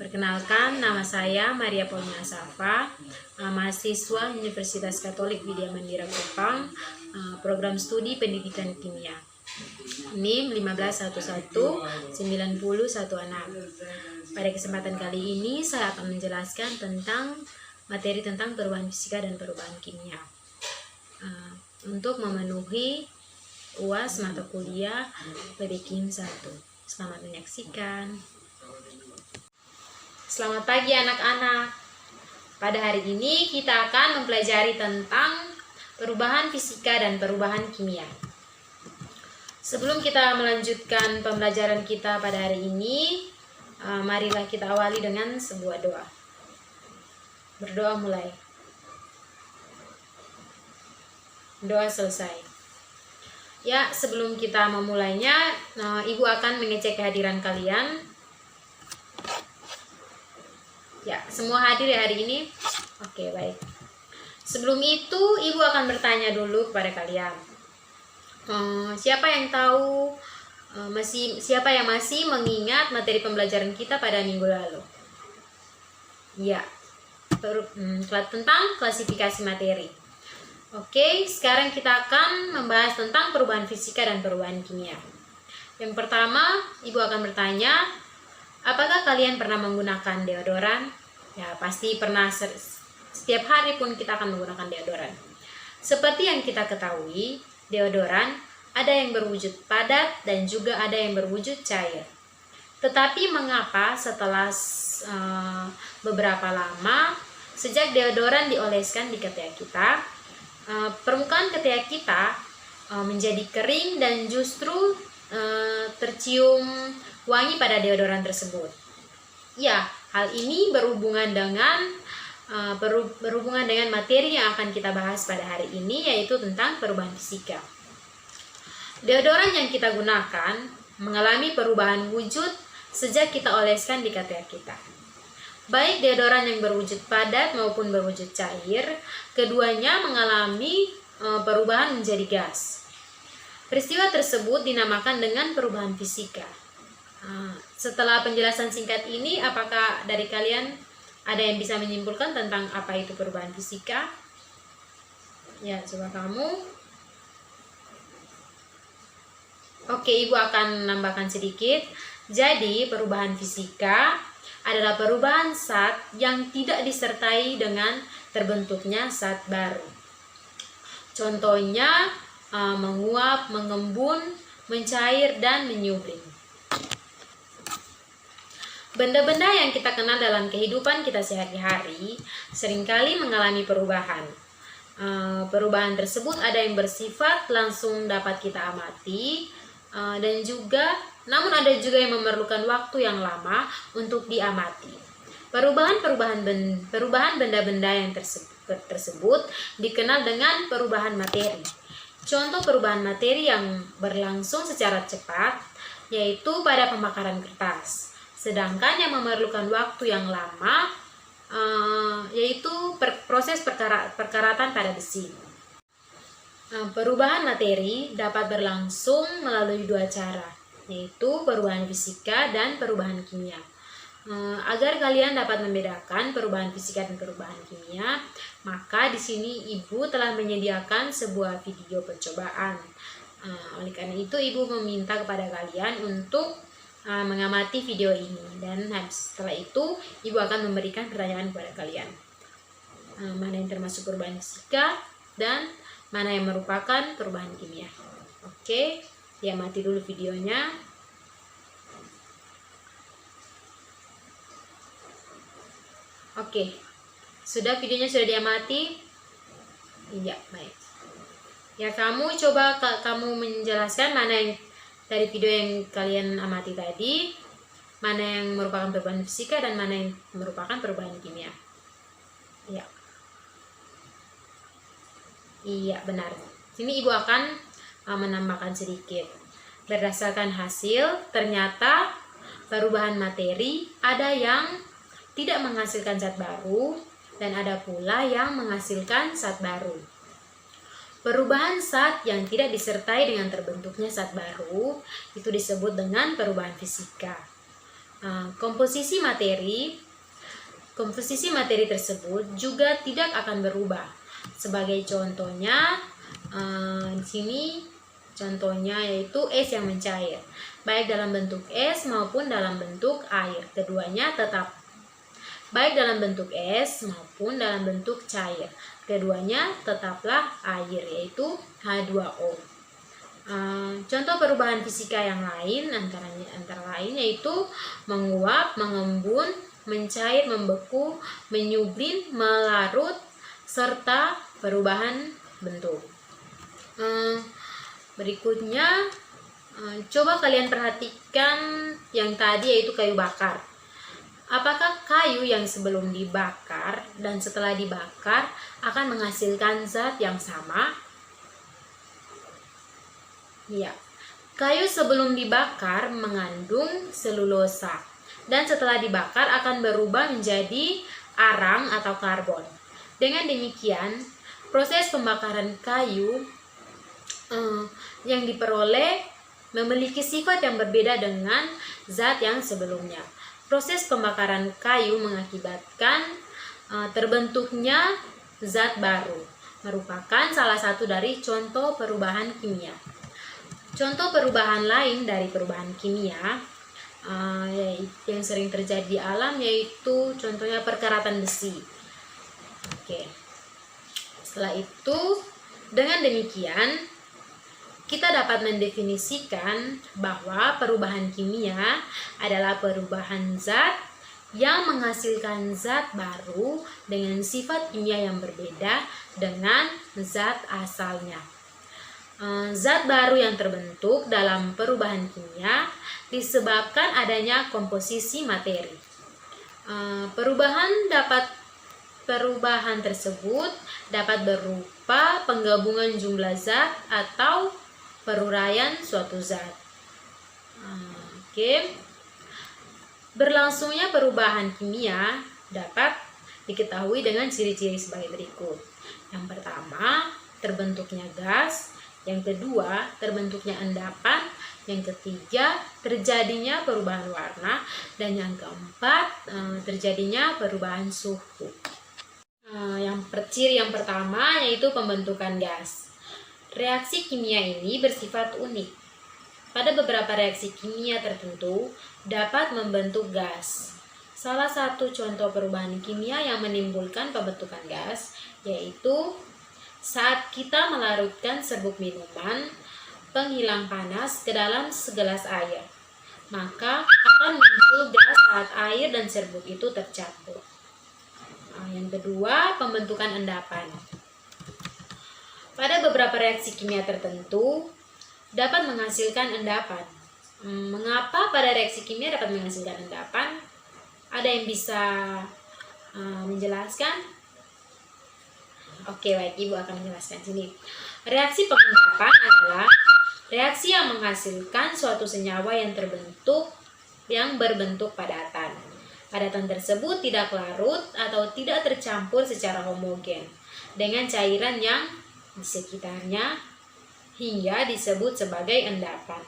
Perkenalkan, nama saya Maria Paulina Safa, mahasiswa Universitas Katolik Widya Mandira Kupang, program studi pendidikan kimia. NIM 1511 9016. Pada kesempatan kali ini saya akan menjelaskan tentang materi tentang perubahan fisika dan perubahan kimia. Untuk memenuhi UAS mata kuliah PBKIM 1. Selamat menyaksikan. Selamat pagi anak-anak. Pada hari ini kita akan mempelajari tentang perubahan fisika dan perubahan kimia. Sebelum kita melanjutkan pembelajaran kita pada hari ini, marilah kita awali dengan sebuah doa. Berdoa mulai. Doa selesai. Ya, sebelum kita memulainya, Ibu akan mengecek kehadiran kalian. Ya, semua hadir ya hari ini? Oke, baik. Sebelum itu, Ibu akan bertanya dulu kepada kalian. Siapa yang tahu, siapa yang masih mengingat materi pembelajaran kita pada minggu lalu? Ya, tentang klasifikasi materi. Oke, sekarang kita akan membahas tentang perubahan fisika dan perubahan kimia. Yang pertama, Ibu akan bertanya, apakah kalian pernah menggunakan deodoran? Ya, pasti pernah. Setiap hari pun kita akan menggunakan deodoran. Seperti yang kita ketahui, deodoran ada yang berwujud padat dan juga ada yang berwujud cair. Tetapi mengapa setelah beberapa lama, sejak deodoran dioleskan di ketiak kita, permukaan ketiak kita menjadi kering dan justru tercium wangi pada deodoran tersebut. Ya, hal ini berhubungan dengan materi yang akan kita bahas pada hari ini, yaitu tentang perubahan fisika. Deodoran yang kita gunakan mengalami perubahan wujud sejak kita oleskan di ketiak kita. Baik deodoran yang berwujud padat maupun berwujud cair, keduanya mengalami perubahan menjadi gas. Peristiwa tersebut dinamakan dengan perubahan fisika. Setelah penjelasan singkat ini, apakah dari kalian ada yang bisa menyimpulkan tentang apa itu perubahan fisika? Ya, coba kamu. Oke, Ibu akan menambahkan sedikit. Jadi, perubahan fisika adalah perubahan zat yang tidak disertai dengan terbentuknya zat baru. Contohnya, menguap, mengembun, mencair, dan menyublim. Benda-benda yang kita kenal dalam kehidupan kita sehari-hari seringkali mengalami perubahan. Perubahan tersebut ada yang bersifat langsung dapat kita amati, dan namun ada juga yang memerlukan waktu yang lama untuk diamati. Perubahan benda-benda yang tersebut dikenal dengan perubahan materi. Contoh perubahan materi yang berlangsung secara cepat yaitu pada pembakaran kertas. Sedangkan yang memerlukan waktu yang lama yaitu proses perkaratan pada besi. Perubahan materi dapat berlangsung melalui dua cara, yaitu perubahan fisika dan perubahan kimia. Agar kalian dapat membedakan perubahan fisika dan perubahan kimia, maka di sini Ibu telah menyediakan sebuah video percobaan. Oleh karena itu, Ibu meminta kepada kalian untuk mengamati video ini, dan setelah itu Ibu akan memberikan pertanyaan kepada kalian. Mana yang termasuk perubahan fisika dan mana yang merupakan perubahan kimia. Oke, diamati dulu videonya. Oke, videonya sudah diamati? Iya, baik. Ya, kamu coba kamu menjelaskan mana yang dari video yang kalian amati tadi, mana yang merupakan perubahan fisika dan mana yang merupakan perubahan kimia. Ya. Iya, benar. Sini Ibu akan menambahkan sedikit. Berdasarkan hasil, ternyata perubahan materi ada yang tidak menghasilkan zat baru dan ada pula yang menghasilkan zat baru. Perubahan zat yang tidak disertai dengan terbentuknya zat baru itu disebut dengan perubahan fisika. Komposisi materi tersebut juga tidak akan berubah. Sebagai contohnya, di sini contohnya yaitu es yang mencair, baik dalam bentuk es maupun dalam bentuk air. Keduanya tetap baik dalam bentuk es maupun dalam bentuk cair. Keduanya tetaplah air, yaitu H2O. Contoh perubahan fisika yang lain antara lain yaitu menguap, mengembun, mencair, membeku, menyublim, melarut, serta perubahan bentuk. Berikutnya, coba kalian perhatikan yang tadi yaitu kayu bakar. Apakah kayu yang sebelum dibakar dan setelah dibakar akan menghasilkan zat yang sama? Ya, kayu sebelum dibakar mengandung selulosa dan setelah dibakar akan berubah menjadi arang atau karbon. Dengan demikian, proses pembakaran kayu yang diperoleh memiliki sifat yang berbeda dengan zat yang sebelumnya. Proses pembakaran kayu mengakibatkan terbentuknya zat baru, merupakan salah satu dari contoh perubahan kimia. Contoh perubahan lain dari perubahan kimia yang sering terjadi di alam yaitu contohnya perkaratan besi. Setelah itu, dengan demikian kita dapat mendefinisikan bahwa perubahan kimia adalah perubahan zat yang menghasilkan zat baru dengan sifat kimia yang berbeda dengan zat asalnya. Zat baru yang terbentuk dalam perubahan kimia disebabkan adanya komposisi materi. Perubahan tersebut dapat berupa penggabungan jumlah zat atau peruraian suatu zat. Berlangsungnya perubahan kimia dapat diketahui dengan ciri-ciri sebagai berikut. Yang pertama, terbentuknya gas. Yang kedua, terbentuknya endapan. Yang ketiga, terjadinya perubahan warna. Dan yang keempat, terjadinya perubahan suhu. Ciri yang pertama yaitu pembentukan gas. Reaksi kimia ini bersifat unik. Pada beberapa reaksi kimia tertentu dapat membentuk gas. Salah satu contoh perubahan kimia yang menimbulkan pembentukan gas yaitu saat kita melarutkan serbuk minuman penghilang panas ke dalam segelas air, maka akan muncul gas saat air dan serbuk itu tercampur. Yang kedua, pembentukan endapan. Pada beberapa reaksi kimia tertentu dapat menghasilkan endapan. Mengapa pada reaksi kimia dapat menghasilkan endapan? Ada yang bisa menjelaskan? Oke, baik, Ibu akan menjelaskan sini. Reaksi pengendapan adalah reaksi yang menghasilkan suatu senyawa yang berbentuk padatan. Padatan tersebut tidak larut atau tidak tercampur secara homogen dengan cairan yang di sekitarnya hingga disebut sebagai endapan.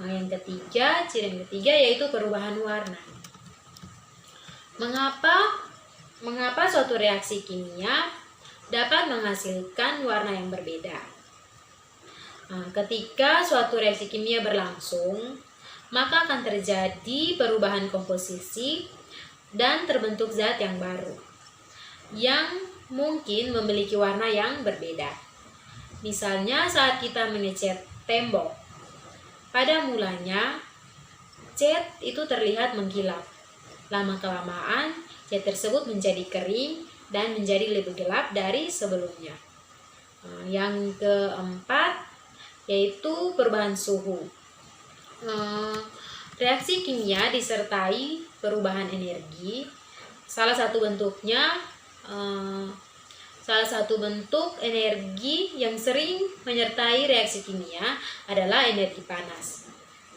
Ciri yang ketiga yaitu perubahan warna. Mengapa suatu reaksi kimia dapat menghasilkan warna yang berbeda? Ketika suatu reaksi kimia berlangsung, maka akan terjadi perubahan komposisi dan terbentuk zat yang baru yang mungkin memiliki warna yang berbeda. Misalnya saat kita mengecat tembok, pada mulanya cat itu terlihat mengkilap. Lama-kelamaan cat tersebut menjadi kering dan menjadi lebih gelap dari sebelumnya. Yang keempat yaitu perubahan suhu. Reaksi kimia disertai perubahan energi. Salah satu bentuk energi yang sering menyertai reaksi kimia adalah energi panas.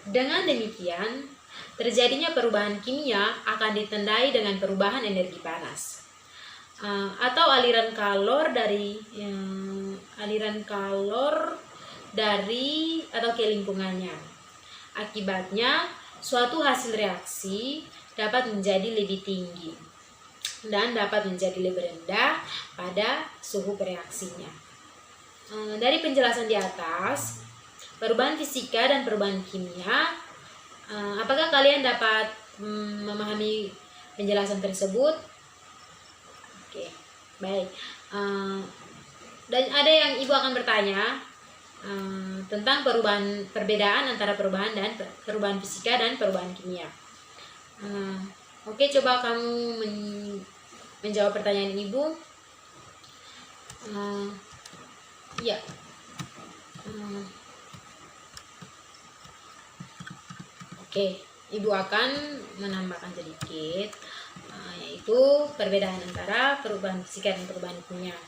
Dengan demikian, terjadinya perubahan kimia akan ditandai dengan perubahan energi panas. Atau aliran kalor dari atau ke lingkungannya. Akibatnya suatu hasil reaksi dapat menjadi lebih tinggi dan dapat menjadi lebih rendah pada suhu bereaksinya. Dari penjelasan di atas, perubahan fisika dan perubahan kimia, apakah kalian dapat memahami penjelasan tersebut? Oke, baik. Dan ada yang ibu akan bertanya tentang perbedaan antara perubahan fisika dan perubahan kimia. Oke, coba kamu menjawab pertanyaan ibu. Ya. Oke, ibu akan menambahkan sedikit, yaitu perbedaan antara perubahan fisika dan perubahan kimia.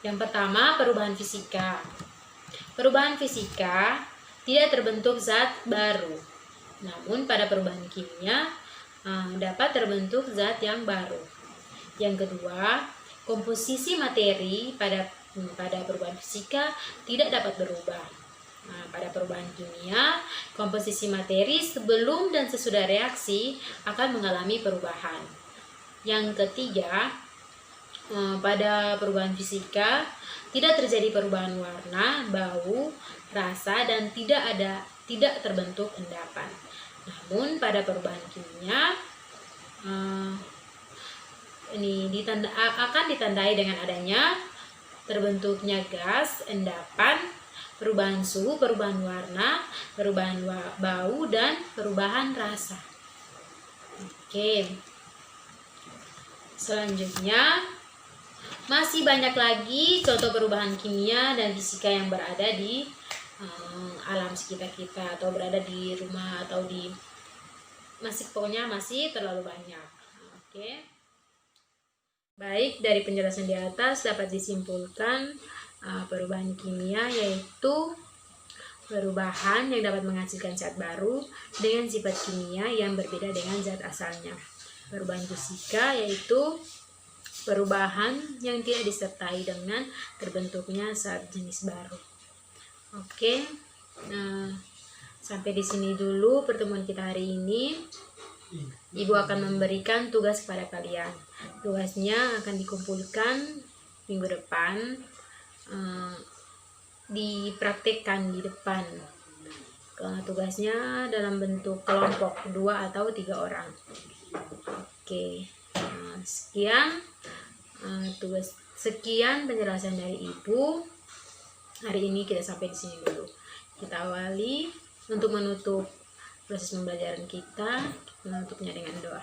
Yang pertama, perubahan fisika. Perubahan fisika tidak terbentuk zat baru, namun pada perubahan kimia dapat terbentuk zat yang baru. Yang kedua, komposisi materi pada perubahan fisika tidak dapat berubah. Pada perubahan kimia, komposisi materi sebelum dan sesudah reaksi akan mengalami perubahan. Yang ketiga, pada perubahan fisika tidak terjadi perubahan warna, bau, rasa, dan tidak terbentuk endapan. Namun pada perubahan kimia ini akan ditandai dengan adanya terbentuknya gas, endapan, perubahan suhu, perubahan warna, perubahan bau, dan perubahan rasa. Oke. Selanjutnya, masih banyak lagi contoh perubahan kimia dan fisika yang berada di alam sekitar kita, atau berada di rumah, atau pokoknya masih terlalu banyak. Oke. Baik, dari penjelasan di atas dapat disimpulkan perubahan kimia yaitu perubahan yang dapat menghasilkan zat baru dengan sifat kimia yang berbeda dengan zat asalnya. Perubahan fisika yaitu perubahan yang tidak disertai dengan terbentuknya zat jenis baru. Oke, sampai di sini dulu pertemuan kita hari ini. Ibu akan memberikan tugas kepada kalian. Tugasnya akan dikumpulkan minggu depan, dipraktekkan di depan. Tugasnya dalam bentuk kelompok 2 atau 3 orang. Oke, sekian sekian penjelasan dari ibu. Hari ini kita sampai di sini dulu. Kita awali untuk menutup proses pembelajaran kita menutupnya dengan doa.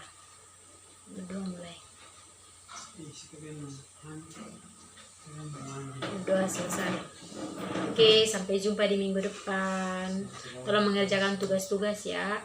Berdoa mulai. Doa selesai. Oke, sampai jumpa di minggu depan. Tolong mengerjakan tugas-tugas ya.